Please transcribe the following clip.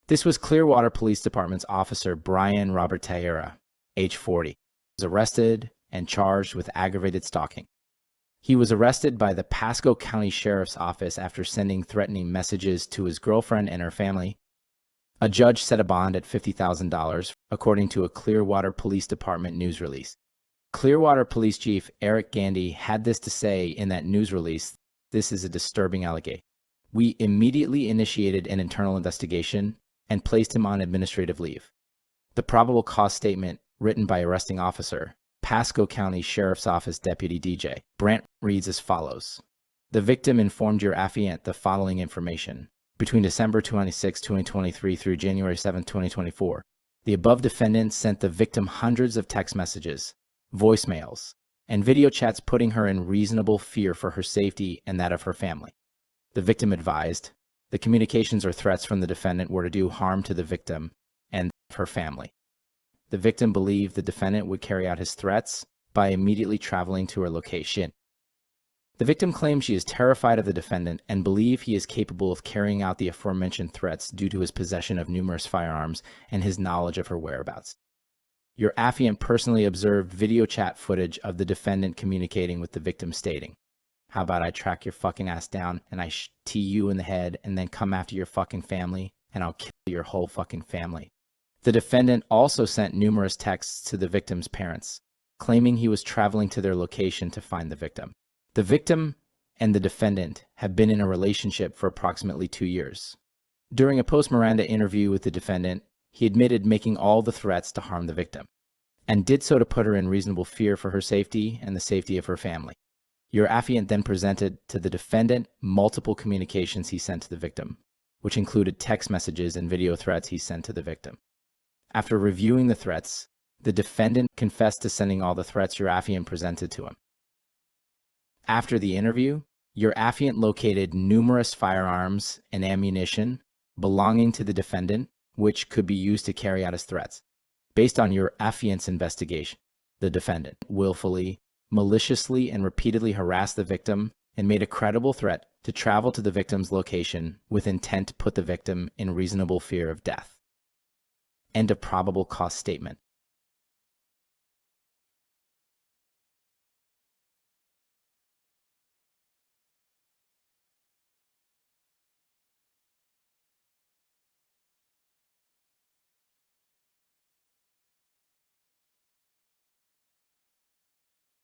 This was Clearwater Police Department's officer Brian Robert Tejera, age 40, was arrested and charged with aggravated stalking. He was arrested by the Pasco County Sheriff's Office after sending threatening messages to his girlfriend and her family. A judge set a bond at $50,000, according to a Clearwater Police Department news release. Clearwater Police Chief Eric Gandy had this to say in that news release: "This is a disturbing allegation. We immediately initiated an internal investigation and placed him on administrative leave." The probable cause statement, written by arresting officer, Pasco County Sheriff's Office Deputy DJ Brandt, reads as follows. The victim informed your affiant the following information. Between December 26, 2023 through January 7, 2024, the above defendant sent the victim hundreds of text messages, voicemails, and video chats putting her in reasonable fear for her safety and that of her family. The victim advised the communications or threats from the defendant were to do harm to the victim and her family. The victim believed the defendant would carry out his threats by immediately traveling to her location. The victim claims she is terrified of the defendant and believes he is capable of carrying out the aforementioned threats due to his possession of numerous firearms and his knowledge of her whereabouts. Your affiant personally observed video chat footage of the defendant communicating with the victim, stating, "How about I track your fucking ass down and I tee you in the head and then come after your fucking family and I'll kill your whole fucking family." The defendant also sent numerous texts to the victim's parents, claiming he was traveling to their location to find the victim. The victim and the defendant have been in a relationship for approximately 2 years. During a post-Miranda interview with the defendant, he admitted making all the threats to harm the victim, and did so to put her in reasonable fear for her safety and the safety of her family. Your affiant then presented to the defendant multiple communications he sent to the victim, which included text messages and video threats he sent to the victim. After reviewing the threats, the defendant confessed to sending all the threats your affiant presented to him. After the interview, your affiant located numerous firearms and ammunition belonging to the defendant, which could be used to carry out his threats. Based on your affiant's investigation, the defendant willfully, maliciously, and repeatedly harassed the victim and made a credible threat to travel to the victim's location with intent to put the victim in reasonable fear of death. End of probable cause statement.